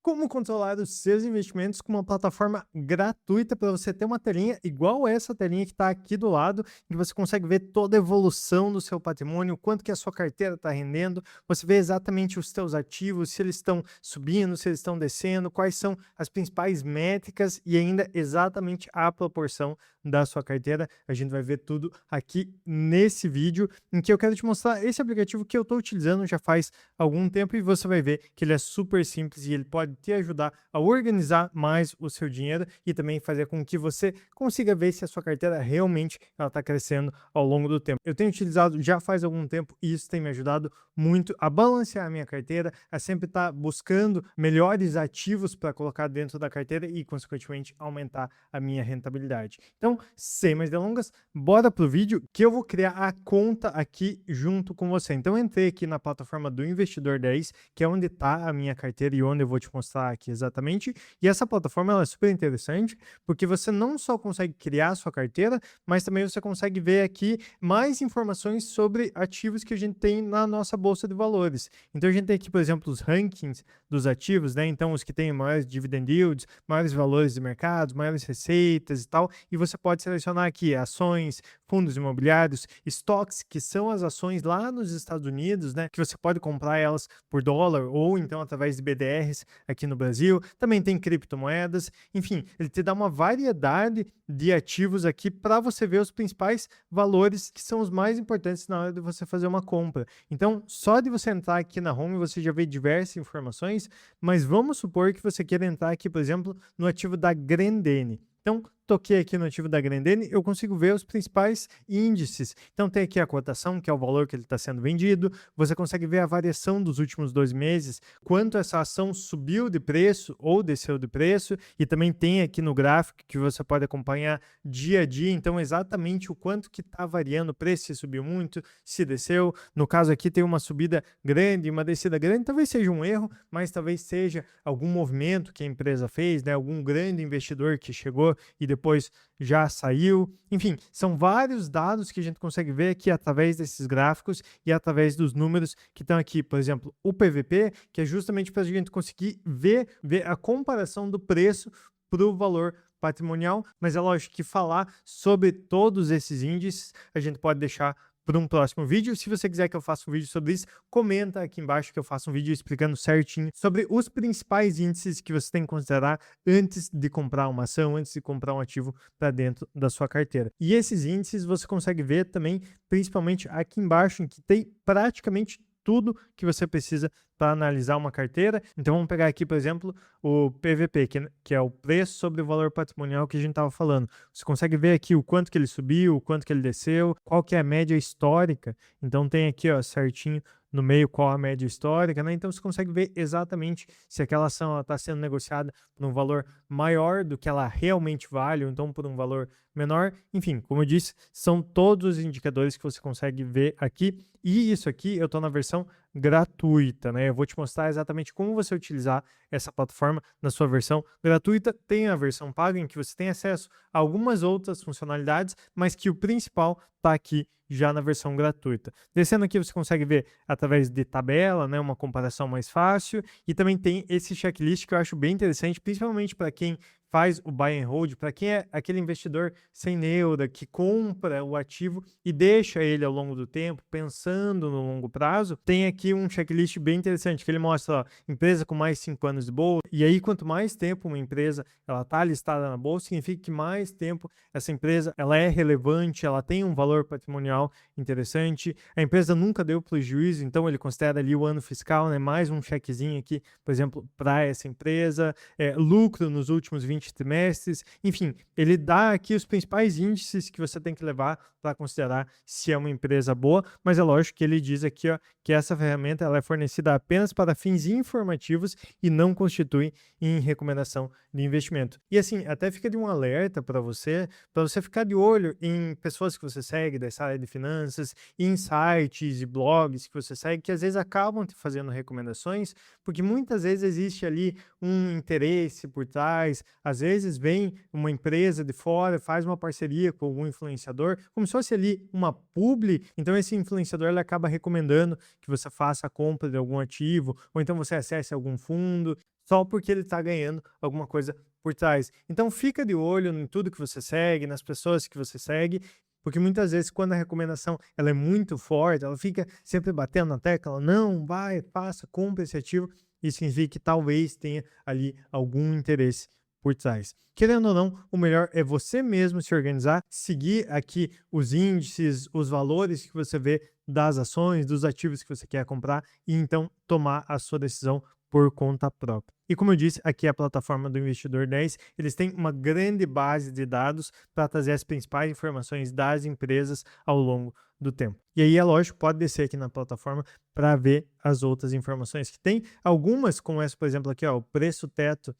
como controlar os seus investimentos com uma plataforma gratuita para você ter uma telinha igual essa telinha que está aqui do lado, em que você consegue ver toda a evolução do seu patrimônio, quanto que a sua carteira está rendendo, você vê exatamente os seus ativos, se eles estão subindo, se eles estão descendo, quais são as principais métricas e ainda exatamente a proporção da sua carteira. A gente vai ver tudo aqui nesse vídeo, em que eu quero te mostrar esse aplicativo que eu estou utilizando já faz algum tempo e você vai ver que ele é super simples e ele pode te ajudar a organizar mais o seu dinheiro e também fazer com que você consiga ver se a sua carteira realmente está crescendo ao longo do tempo. Eu tenho utilizado já faz algum tempo e isso tem me ajudado muito a balancear a minha carteira, a sempre estar buscando melhores ativos para colocar dentro da carteira e, consequentemente, aumentar a minha rentabilidade. Então, sem mais delongas, bora pro vídeo que eu vou criar a conta aqui junto com você. Então, eu entrei aqui na plataforma do Investidor 10, que é onde está a minha carteira e onde eu vou te mostrar aqui exatamente. E essa plataforma ela é super interessante, porque você não só consegue criar a sua carteira, mas também você consegue ver aqui mais informações sobre ativos que a gente tem na nossa bolsa de valores. Então, a gente tem aqui, por exemplo, os rankings dos ativos, né? Então, os que têm maiores dividend yields, maiores valores de mercado, maiores receitas e tal. E você pode selecionar aqui ações, fundos imobiliários, estoques, que são as ações lá nos Estados Unidos, né? Que você pode comprar elas por dólar ou então através de BDRs aqui no Brasil. Também tem criptomoedas. Enfim, ele te dá uma variedade de ativos aqui para você ver os principais valores que são os mais importantes na hora de você fazer uma compra. Então, só de você entrar aqui na home, você já vê diversas informações, mas vamos supor que você queira entrar aqui, por exemplo, no ativo da Grendene. Então, toquei aqui no ativo da Grendene, eu consigo ver os principais índices. Então, tem aqui a cotação, que é o valor que ele está sendo vendido. Você consegue ver a variação dos últimos 2 meses, quanto essa ação subiu de preço ou desceu de preço. E também tem aqui no gráfico que você pode acompanhar dia a dia. Então, exatamente o quanto que está variando o preço, se subiu muito, se desceu. No caso aqui, tem uma subida grande, uma descida grande. Talvez seja um erro, mas talvez seja algum movimento que a empresa fez, né? Algum grande investidor que chegou e depois já saiu. Enfim, são vários dados que a gente consegue ver aqui através desses gráficos e através dos números que estão aqui. Por exemplo, o PVP, que é justamente para a gente conseguir ver a comparação do preço para o valor patrimonial, mas é lógico que falar sobre todos esses índices a gente pode deixar para um próximo vídeo. Se você quiser que eu faça um vídeo sobre isso, comenta aqui embaixo que eu faço um vídeo explicando certinho sobre os principais índices que você tem que considerar antes de comprar uma ação, antes de comprar um ativo para dentro da sua carteira. E esses índices você consegue ver também, principalmente aqui embaixo, em que tem praticamente tudo que você precisa para analisar uma carteira. Então vamos pegar aqui, por exemplo, o PVP, que é o preço sobre o valor patrimonial que a gente estava falando. Você consegue ver aqui o quanto que ele subiu, o quanto que ele desceu, qual que é a média histórica. Então tem aqui, ó, certinho no meio qual a média histórica, né? Então você consegue ver exatamente se aquela ação está sendo negociada por um valor maior do que ela realmente vale, ou então por um valor menor. Enfim, como eu disse, são todos os indicadores que você consegue ver aqui. E isso aqui eu estou na versão gratuita, né? Eu vou te mostrar exatamente como você utilizar essa plataforma na sua versão gratuita. Tem a versão paga em que você tem acesso a algumas outras funcionalidades, mas que o principal está aqui já na versão gratuita. Descendo aqui você consegue ver através de tabela, né, uma comparação mais fácil, e também tem esse checklist que eu acho bem interessante, principalmente para quem faz o buy and hold, para quem é aquele investidor sem neura, que compra o ativo e deixa ele ao longo do tempo, pensando no longo prazo. Tem aqui um checklist bem interessante, que ele mostra, ó, empresa com mais 5 anos de bolsa, e aí quanto mais tempo uma empresa ela está listada na bolsa, significa que mais tempo essa empresa ela é relevante, ela tem um valor patrimonial interessante, a empresa nunca deu prejuízo, então ele considera ali o ano fiscal, né, mais um chequezinho aqui, por exemplo, para essa empresa, lucro nos últimos 20 trimestres, enfim, ele dá aqui os principais índices que você tem que levar para considerar se é uma empresa boa, mas é lógico que ele diz aqui, ó, que essa ferramenta ela é fornecida apenas para fins informativos e não constitui em recomendação de investimento. E assim, até fica de um alerta para você ficar de olho em pessoas que você segue dessa área de finanças, em sites e blogs que você segue, que às vezes acabam te fazendo recomendações, porque muitas vezes existe ali um interesse por trás, às vezes vem uma empresa de fora, faz uma parceria com algum influenciador, como se fosse ali uma publi, então esse influenciador ele acaba recomendando que você faça a compra de algum ativo, ou então você acesse algum fundo. só porque ele está ganhando alguma coisa por trás. Então fica de olho em tudo que você segue, nas pessoas que você segue, porque muitas vezes quando a recomendação ela é muito forte, ela fica sempre batendo na tecla, não, vai, faça, compre esse ativo, isso significa que talvez tenha ali algum interesse por trás. Querendo ou não, o melhor é você mesmo se organizar, seguir aqui os índices, os valores que você vê das ações, dos ativos que você quer comprar e então tomar a sua decisão por conta própria. E como eu disse, aqui é a plataforma do Investidor 10, eles têm uma grande base de dados para trazer as principais informações das empresas ao longo do tempo. E aí é lógico, pode descer aqui na plataforma para ver as outras informações que tem. Algumas, como essa, por exemplo, aqui, ó, o preço teto,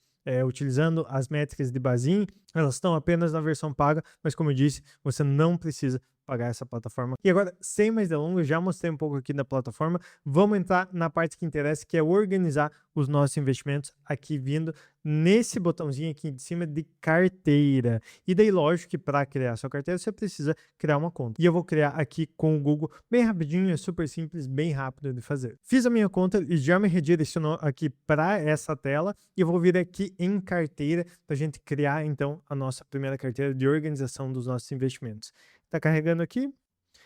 utilizando as métricas de Bazin, elas estão apenas na versão paga, mas como eu disse, você não precisa pagar essa plataforma. E agora, sem mais delongas, já mostrei um pouco aqui da plataforma, vamos entrar na parte que interessa, que é organizar os nossos investimentos aqui vindo nesse botãozinho aqui de cima de carteira. E daí, lógico que para criar sua carteira, você precisa criar uma conta. E eu vou criar aqui com o Google bem rapidinho, é super simples, bem rápido de fazer. Fiz a minha conta e já me redirecionou aqui para essa tela e eu vou vir aqui em carteira para a gente criar então a nossa primeira carteira de organização dos nossos investimentos. Tá carregando aqui?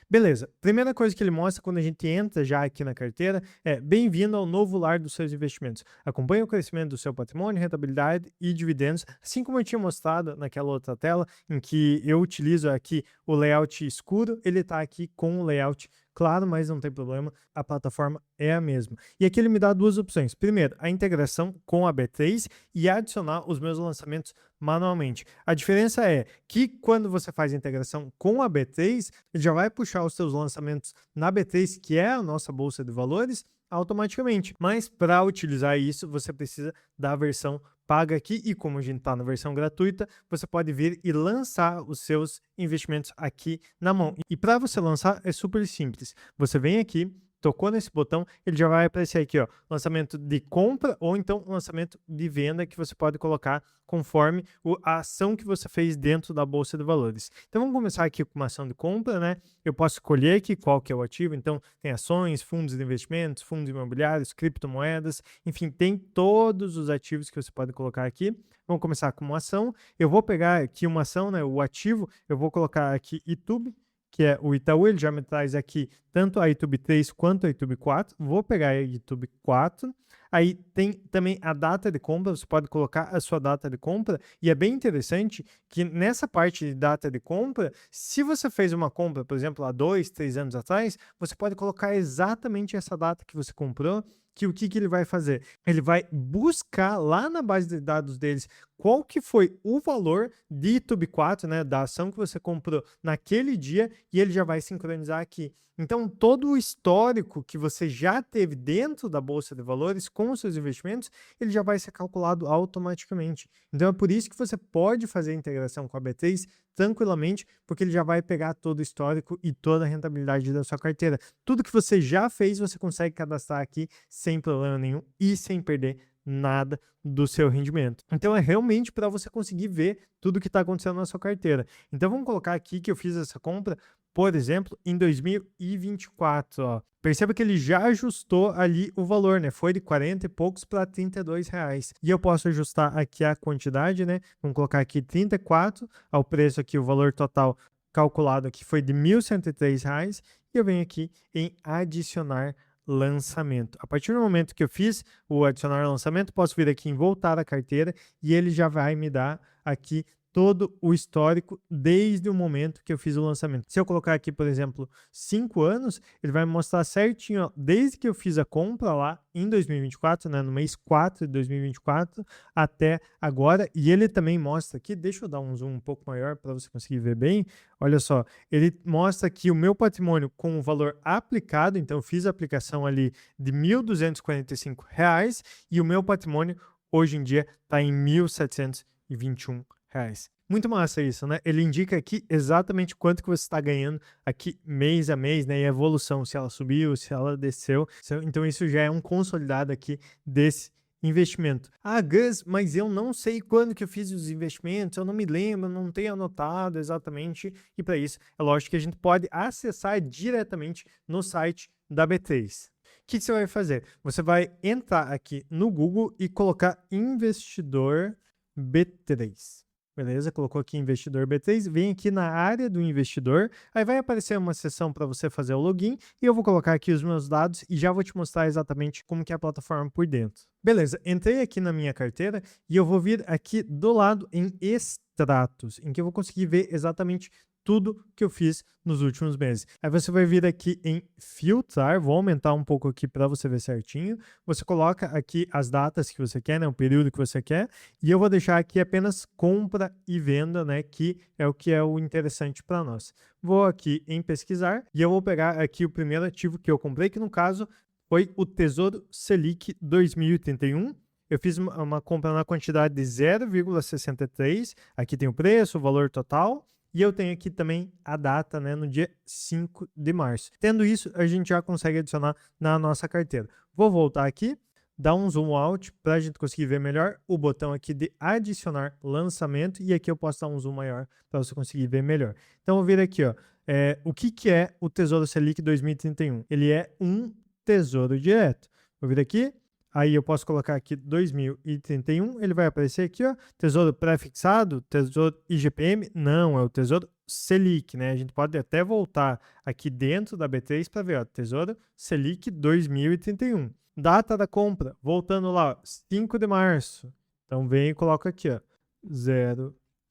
Beleza. Primeira coisa que ele mostra quando a gente entra já aqui na carteira é bem-vindo ao novo lar dos seus investimentos. Acompanhe o crescimento do seu patrimônio, rentabilidade e dividendos, assim como eu tinha mostrado naquela outra tela em que eu utilizo aqui o layout escuro, ele está aqui com o layout claro, mas não tem problema, a plataforma é a mesma. E aqui ele me dá duas opções. Primeiro, a integração com a B3 e adicionar os meus lançamentos manualmente. A diferença é que quando você faz a integração com a B3, ele já vai puxar os seus lançamentos na B3, que é a nossa bolsa de valores, automaticamente. Mas para utilizar isso, você precisa da versão paga aqui e como a gente está na versão gratuita, você pode vir e lançar os seus investimentos aqui na mão. E para você lançar é super simples. Você vem aqui, tocou nesse botão, ele já vai aparecer aqui, ó, lançamento de compra ou então lançamento de venda que você pode colocar conforme a ação que você fez dentro da bolsa de valores. Então vamos começar aqui com uma ação de compra, né? Eu posso escolher aqui qual que é o ativo, então tem ações, fundos de investimentos, fundos imobiliários, criptomoedas, enfim, tem todos os ativos que você pode colocar aqui. Vamos começar com uma ação. Eu vou pegar aqui uma ação, né? O ativo, eu vou colocar aqui YouTube, que é o Itaú, ele já me traz aqui tanto a YouTube 3 quanto a YouTube 4. Vou pegar a YouTube 4. Aí tem também a data de compra, você pode colocar a sua data de compra. E é bem interessante que nessa parte de data de compra, se você fez uma compra, por exemplo, há 2, 3 anos atrás, você pode colocar exatamente essa data que você comprou, que o que ele vai fazer? Ele vai buscar lá na base de dados deles qual que foi o valor de YouTube 4, né, da ação que você comprou naquele dia e ele já vai sincronizar aqui. Então, todo o histórico que você já teve dentro da Bolsa de Valores com os seus investimentos, ele já vai ser calculado automaticamente. Então, é por isso que você pode fazer a integração com a B3 tranquilamente, porque ele já vai pegar todo o histórico e toda a rentabilidade da sua carteira. Tudo que você já fez, você consegue cadastrar aqui sem problema nenhum e sem perder nada do seu rendimento. Então é realmente para você conseguir ver tudo que está acontecendo na sua carteira. Então vamos colocar aqui que eu fiz essa compra, por exemplo, em 2024. Ó. Perceba que ele já ajustou ali o valor, né? Foi de 40 e poucos para R$32. E eu posso ajustar aqui a quantidade, né? Vamos colocar aqui 34, ao preço aqui, o valor total calculado aqui foi de R$1.103. E eu venho aqui em adicionar lançamento. A partir do momento que eu fiz o adicionar lançamento, posso vir aqui em voltar à carteira e ele já vai me dar aqui todo o histórico desde o momento que eu fiz o lançamento. Se eu colocar aqui, por exemplo, 5 anos, ele vai me mostrar certinho, ó, desde que eu fiz a compra lá em 2024, né, no mês 4 de 2024 até agora, e ele também mostra aqui, deixa eu dar um zoom um pouco maior para você conseguir ver bem, olha só, ele mostra aqui o meu patrimônio com o valor aplicado, então eu fiz a aplicação ali de R$1.245 e o meu patrimônio hoje em dia está em R$1.721. Muito massa isso, né? Ele indica aqui exatamente quanto que você está ganhando aqui mês a mês, né? E a evolução, se ela subiu, se ela desceu. Então isso já é um consolidado aqui desse investimento. Ah, Gus, mas eu não sei quando que eu fiz os investimentos, eu não me lembro, não tenho anotado exatamente. E para isso, é lógico que a gente pode acessar diretamente no site da B3. que você vai fazer? Você vai entrar aqui no Google e colocar investidor B3. Beleza? Colocou aqui investidor B3, vem aqui na área do investidor, aí vai aparecer uma seção para você fazer o login e eu vou colocar aqui os meus dados e já vou te mostrar exatamente como que é a plataforma por dentro. Beleza, entrei aqui na minha carteira e eu vou vir aqui do lado em extratos, em que eu vou conseguir ver exatamente tudo que eu fiz nos últimos meses. Aí você vai vir aqui em filtrar, vou aumentar um pouco aqui para você ver certinho. Você coloca aqui as datas que você quer, né, o período que você quer, e eu vou deixar aqui apenas compra e venda, né, que é o interessante para nós. Vou aqui em pesquisar e eu vou pegar aqui o primeiro ativo que eu comprei, que no caso foi o Tesouro Selic 2031. Eu fiz uma compra na quantidade de 0,63, aqui tem o preço, o valor total, e eu tenho aqui também a data, né, no dia 5 de março. Tendo isso, a gente já consegue adicionar na nossa carteira. Vou voltar aqui, dar um zoom out para a gente conseguir ver melhor o botão aqui de adicionar lançamento, e aqui eu posso dar um zoom maior para você conseguir ver melhor. Então, eu vou vir aqui, ó, o que é o Tesouro Selic 2031? Ele é um tesouro direto. Vou vir aqui, aí eu posso colocar aqui 2031, ele vai aparecer aqui, ó, tesouro pré-fixado, tesouro IGPM, não, é o tesouro Selic, né? A gente pode até voltar aqui dentro da B3 para ver, ó, tesouro Selic 2031. Data da compra, voltando lá, ó, 5 de março. Então vem e coloca aqui, ó,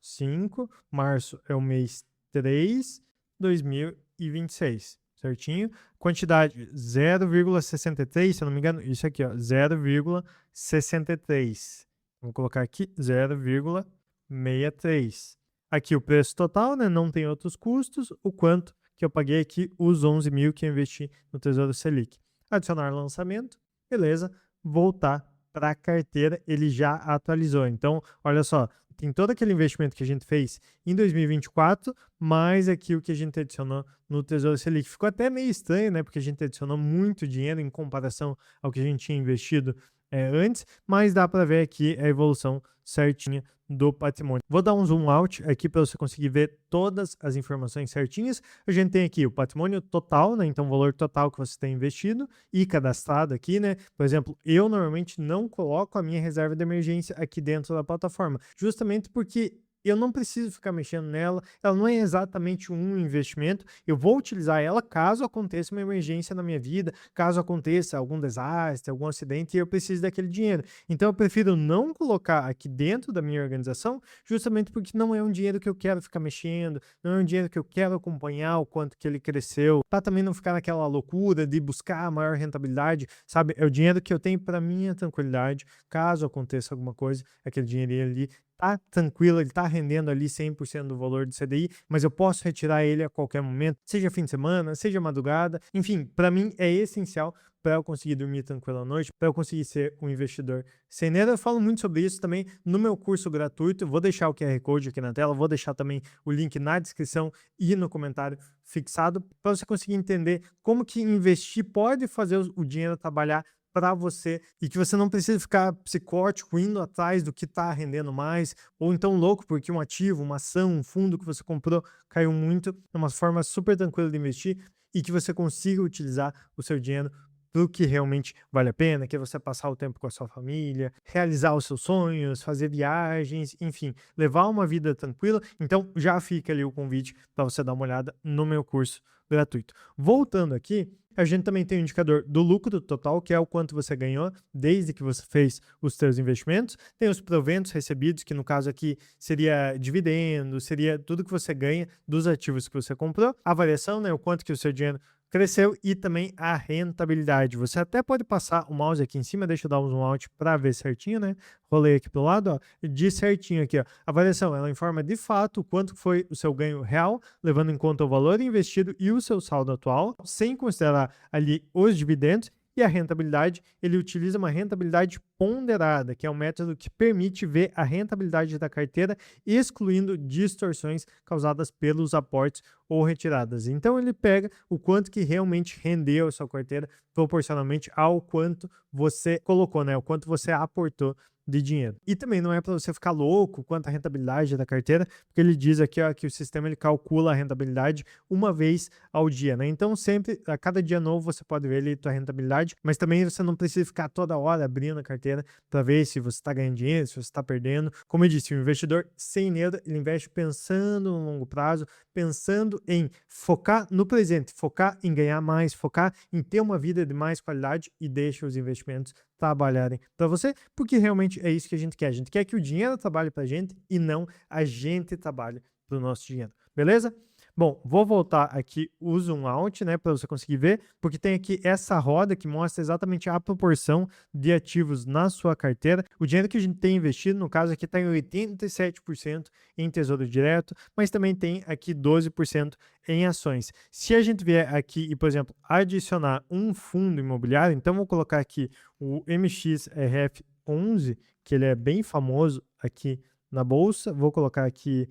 05, março é o mês 3, 2026. Certinho? Quantidade 0,63, se eu não me engano, isso aqui, ó, 0,63. Vou colocar aqui 0,63. Aqui o preço total, né? Não tem outros custos. O quanto que eu paguei aqui, os 11 mil que eu investi no Tesouro Selic. Adicionar lançamento, beleza. Voltar para a carteira, ele já atualizou. Então, olha só, tem todo aquele investimento que a gente fez em 2024, mais aqui o que a gente adicionou no Tesouro Selic. Ficou até meio estranho, né? Porque a gente adicionou muito dinheiro em comparação ao que a gente tinha investido antes, mas dá para ver aqui a evolução certinha do patrimônio. Vou dar um zoom out aqui para você conseguir ver todas as informações certinhas. A gente tem aqui o patrimônio total, né? Então o valor total que você tem investido e cadastrado aqui, né? Por exemplo, eu normalmente não coloco a minha reserva de emergência aqui dentro da plataforma, justamente porque eu não preciso ficar mexendo nela, ela não é exatamente um investimento, eu vou utilizar ela caso aconteça uma emergência na minha vida, caso aconteça algum desastre, algum acidente e eu preciso daquele dinheiro. Então eu prefiro não colocar aqui dentro da minha organização, justamente porque não é um dinheiro que eu quero ficar mexendo, não é um dinheiro que eu quero acompanhar o quanto que ele cresceu, para também não ficar naquela loucura de buscar a maior rentabilidade, sabe? É o dinheiro que eu tenho para minha tranquilidade, caso aconteça alguma coisa, aquele dinheirinho ali tá tranquilo, ele tá rendendo ali 100% do valor do CDI, mas eu posso retirar ele a qualquer momento, seja fim de semana, seja madrugada, enfim, para mim é essencial para eu conseguir dormir tranquilo à noite, para eu conseguir ser um investidor sem medo. Eu falo muito sobre isso também no meu curso gratuito, vou deixar o QR Code aqui na tela, vou deixar também o link na descrição e no comentário fixado, para você conseguir entender como que investir pode fazer o dinheiro trabalhar para você e que você não precisa ficar psicótico indo atrás do que está rendendo mais ou então louco porque um ativo, uma ação, um fundo que você comprou caiu muito. É uma forma super tranquila de investir e que você consiga utilizar o seu dinheiro para o que realmente vale a pena, que é você passar o tempo com a sua família, realizar os seus sonhos, fazer viagens, enfim, levar uma vida tranquila. Então já fica ali o convite para você dar uma olhada no meu curso gratuito. Voltando aqui, a gente também tem o indicador do lucro total, que é o quanto você ganhou desde que você fez os seus investimentos. Tem os proventos recebidos, que no caso aqui seria dividendo, seria tudo que você ganha dos ativos que você comprou. A variação, né, o quanto que o seu dinheiro cresceu e também a rentabilidade. Você até pode passar o mouse aqui em cima, deixa eu dar um zoom out para ver certinho, né? Rolei aqui pro lado, ó, diz certinho aqui, ó. A variação, ela informa de fato quanto foi o seu ganho real, levando em conta o valor investido e o seu saldo atual, sem considerar ali os dividendos. E a rentabilidade, ele utiliza uma rentabilidade ponderada, que é um método que permite ver a rentabilidade da carteira, excluindo distorções causadas pelos aportes ou retiradas. Então, ele pega o quanto que realmente rendeu a sua carteira proporcionalmente ao quanto você colocou, né? O quanto você aportou de dinheiro. E também não é para você ficar louco quanto à rentabilidade da carteira, porque ele diz aqui, ó, que o sistema ele calcula a rentabilidade uma vez ao dia, né? Então sempre, a cada dia novo, você pode ver ali a tua rentabilidade, mas também você não precisa ficar toda hora abrindo a carteira para ver se você está ganhando dinheiro, se você está perdendo. Como eu disse, o investidor sem medo, ele investe pensando no longo prazo, pensando em focar no presente, focar em ganhar mais, focar em ter uma vida de mais qualidade e deixa os investimentos trabalharem para você, porque realmente é isso que a gente quer. A gente quer que o dinheiro trabalhe para a gente e não a gente trabalhe para o nosso dinheiro. Beleza? Bom, vou voltar aqui o zoom out, né, para você conseguir ver, porque tem aqui essa roda que mostra exatamente a proporção de ativos na sua carteira. O dinheiro que a gente tem investido, no caso aqui, está em 87% em tesouro direto, mas também tem aqui 12% em ações. Se a gente vier aqui e, por exemplo, adicionar um fundo imobiliário, então vou colocar aqui o MXRF11, que ele é bem famoso aqui na bolsa. Vou colocar aqui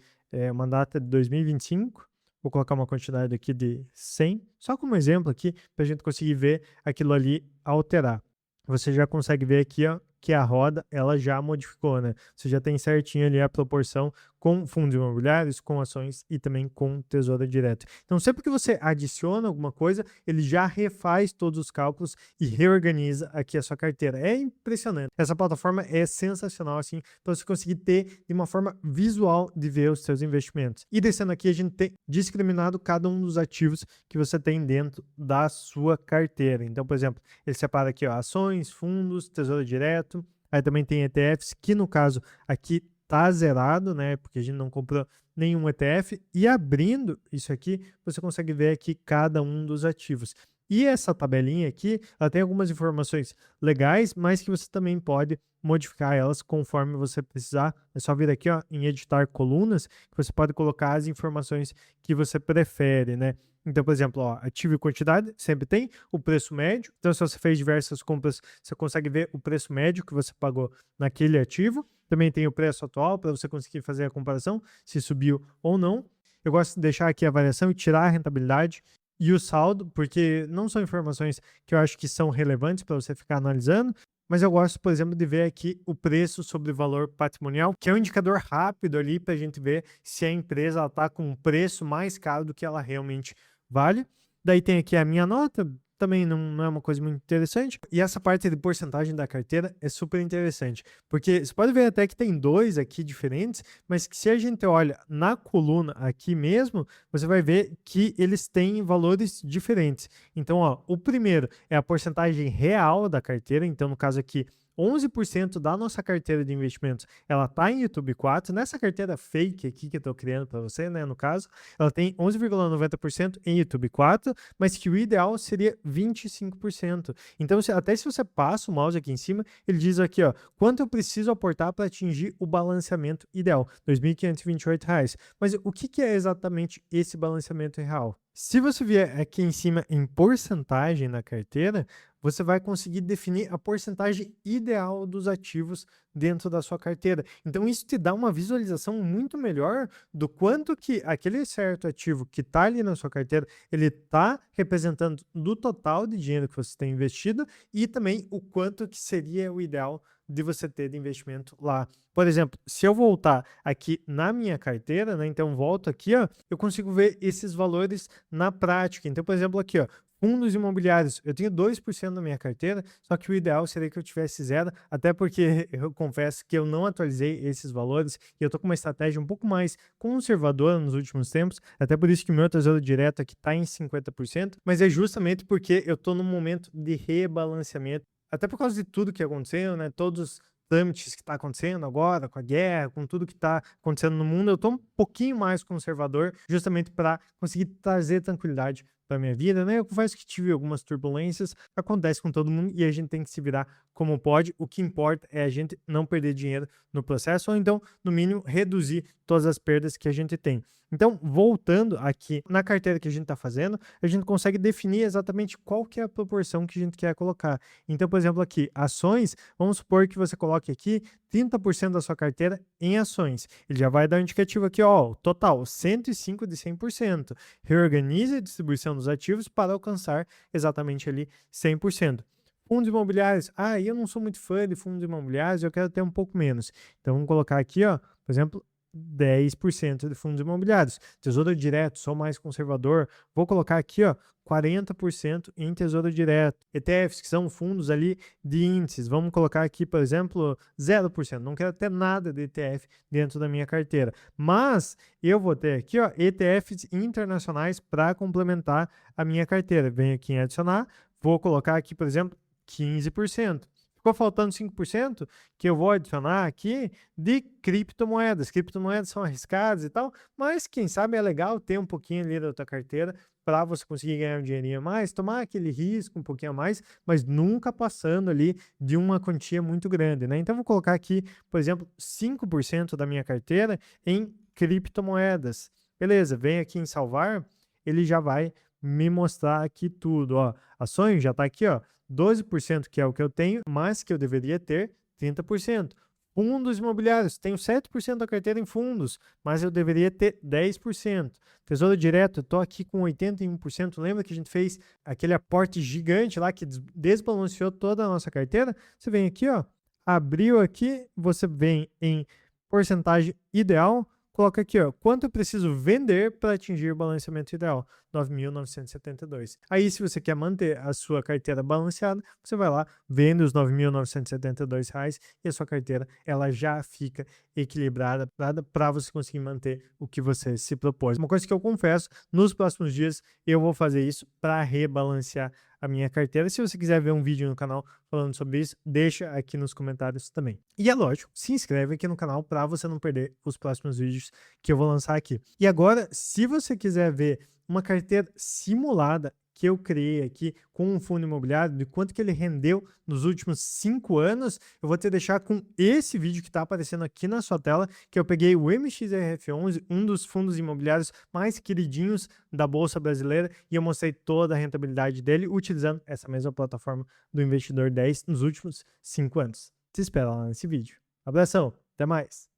uma data de 2025. Vou colocar uma quantidade aqui de 100, só como exemplo aqui, para a gente conseguir ver aquilo ali alterar. Você já consegue ver aqui, ó, que a roda ela já modificou, né? Você já tem certinho ali a proporção com fundos imobiliários, com ações e também com tesouro direto. Então, sempre que você adiciona alguma coisa, ele já refaz todos os cálculos e reorganiza aqui a sua carteira. É impressionante. Essa plataforma é sensacional, assim, para você conseguir ter de uma forma visual de ver os seus investimentos. E descendo aqui, a gente tem discriminado cada um dos ativos que você tem dentro da sua carteira. Então, por exemplo, ele separa aqui, ó, ações, fundos, tesouro direto. Aí também tem ETFs, que no caso aqui tá zerado, né? Porque a gente não comprou nenhum ETF. E abrindo isso aqui, você consegue ver aqui cada um dos ativos. E essa tabelinha aqui, ela tem algumas informações legais, mas que você também pode modificar elas conforme você precisar. É só vir aqui, ó, em editar colunas, que você pode colocar as informações que você prefere, né? Então, por exemplo, ó, ativo e quantidade, sempre tem o preço médio. Então, se você fez diversas compras, você consegue ver o preço médio que você pagou naquele ativo. Também tem o preço atual, para você conseguir fazer a comparação, se subiu ou não. Eu gosto de deixar aqui a variação e tirar a rentabilidade e o saldo, porque não são informações que eu acho que são relevantes para você ficar analisando, mas eu gosto, por exemplo, de ver aqui o preço sobre o valor patrimonial, que é um indicador rápido ali para a gente ver se a empresa está com um preço mais caro do que ela realmente vale. Daí tem aqui a minha nota, também não é uma coisa muito interessante. E essa parte de porcentagem da carteira é super interessante, porque você pode ver até que tem dois aqui diferentes, mas que se a gente olha na coluna aqui mesmo, você vai ver que eles têm valores diferentes. Então, ó, o primeiro é a porcentagem real da carteira, então no caso aqui 11% da nossa carteira de investimentos, ela está em YouTube 4. Nessa carteira fake aqui que eu estou criando para você, né, no caso, ela tem 11,90% em YouTube 4, mas que o ideal seria 25%. Então, até se você passa o mouse aqui em cima, ele diz aqui, ó, quanto eu preciso aportar para atingir o balanceamento ideal, R$ 2.528. Mas o que é exatamente esse balanceamento real? Se você vier aqui em cima em porcentagem na carteira, você vai conseguir definir a porcentagem ideal dos ativos dentro da sua carteira. Então, isso te dá uma visualização muito melhor do quanto que aquele certo ativo que está ali na sua carteira, ele está representando do total de dinheiro que você tem investido e também o quanto que seria o ideal de você ter de investimento lá. Por exemplo, se eu voltar aqui na minha carteira, né, então volto aqui, ó, eu consigo ver esses valores na prática. Então, por exemplo, aqui, ó, fundos imobiliários, eu tenho 2% da minha carteira, só que o ideal seria que eu tivesse zero, até porque eu confesso que eu não atualizei esses valores e eu estou com uma estratégia um pouco mais conservadora nos últimos tempos, até por isso que o meu tesouro direto aqui está em 50%, mas é justamente porque eu estou num momento de rebalanceamento, até por causa de tudo que aconteceu, né? Todos os trâmites que está acontecendo agora, com a guerra, com tudo que está acontecendo no mundo, eu estou um pouquinho mais conservador, justamente para conseguir trazer tranquilidade para minha vida, né? Eu confesso que tive algumas turbulências, acontece com todo mundo e a gente tem que se virar como pode. O que importa é a gente não perder dinheiro no processo ou então, no mínimo, reduzir todas as perdas que a gente tem. Então, voltando aqui na carteira que a gente está fazendo, a gente consegue definir exatamente qual que é a proporção que a gente quer colocar. Então, por exemplo, aqui, ações, vamos supor que você coloque aqui 30% da sua carteira em ações. Ele já vai dar um indicativo aqui, ó, total, 105 de 100%. Reorganize a distribuição dos ativos para alcançar exatamente ali 100%. Fundos imobiliários. Ah, eu não sou muito fã de fundos imobiliários, eu quero ter um pouco menos. Então, vamos colocar aqui, ó, por exemplo, 10% de fundos imobiliários. Tesouro direto, sou mais conservador. Vou colocar aqui, ó, 40% em tesouro direto. ETFs, que são fundos ali de índices. Vamos colocar aqui, por exemplo, 0%. Não quero ter nada de ETF dentro da minha carteira. Mas eu vou ter aqui, ó, ETFs internacionais para complementar a minha carteira. Venho aqui em adicionar. Vou colocar aqui, por exemplo, 15%. Ficou faltando 5% que eu vou adicionar aqui de criptomoedas. Criptomoedas são arriscadas e tal, mas quem sabe é legal ter um pouquinho ali da tua carteira para você conseguir ganhar um dinheirinho a mais, tomar aquele risco um pouquinho a mais, mas nunca passando ali de uma quantia muito grande, né? Então, vou colocar aqui, por exemplo, 5% da minha carteira em criptomoedas. Beleza, vem aqui em salvar, ele já vai me mostrar aqui tudo, ó. Ações já está aqui, ó, 12% que é o que eu tenho, mas que eu deveria ter 30%. Fundos imobiliários, tenho 7% da carteira em fundos, mas eu deveria ter 10%. Tesouro direto, estou aqui com 81%. Lembra que a gente fez aquele aporte gigante lá que desbalanceou toda a nossa carteira? Você vem aqui, ó, abriu aqui, você vem em porcentagem ideal, coloca aqui, ó, quanto eu preciso vender para atingir o balanceamento ideal? 9.972. Aí, se você quer manter a sua carteira balanceada, você vai lá, vende os R$ 9.972 e a sua carteira ela já fica equilibrada para você conseguir manter o que você se propôs. Uma coisa que eu confesso, nos próximos dias eu vou fazer isso para rebalancear a minha carteira. Se você quiser ver um vídeo no canal falando sobre isso, deixa aqui nos comentários também. E é lógico, se inscreve aqui no canal para você não perder os próximos vídeos que eu vou lançar aqui. E agora, se você quiser ver uma carteira simulada que eu criei aqui com um fundo imobiliário, de quanto que ele rendeu nos últimos 5 anos, eu vou te deixar com esse vídeo que está aparecendo aqui na sua tela, que eu peguei o MXRF11, um dos fundos imobiliários mais queridinhos da Bolsa Brasileira, e eu mostrei toda a rentabilidade dele utilizando essa mesma plataforma do Investidor 10 nos últimos 5 anos. Te espero lá nesse vídeo. Abração, até mais!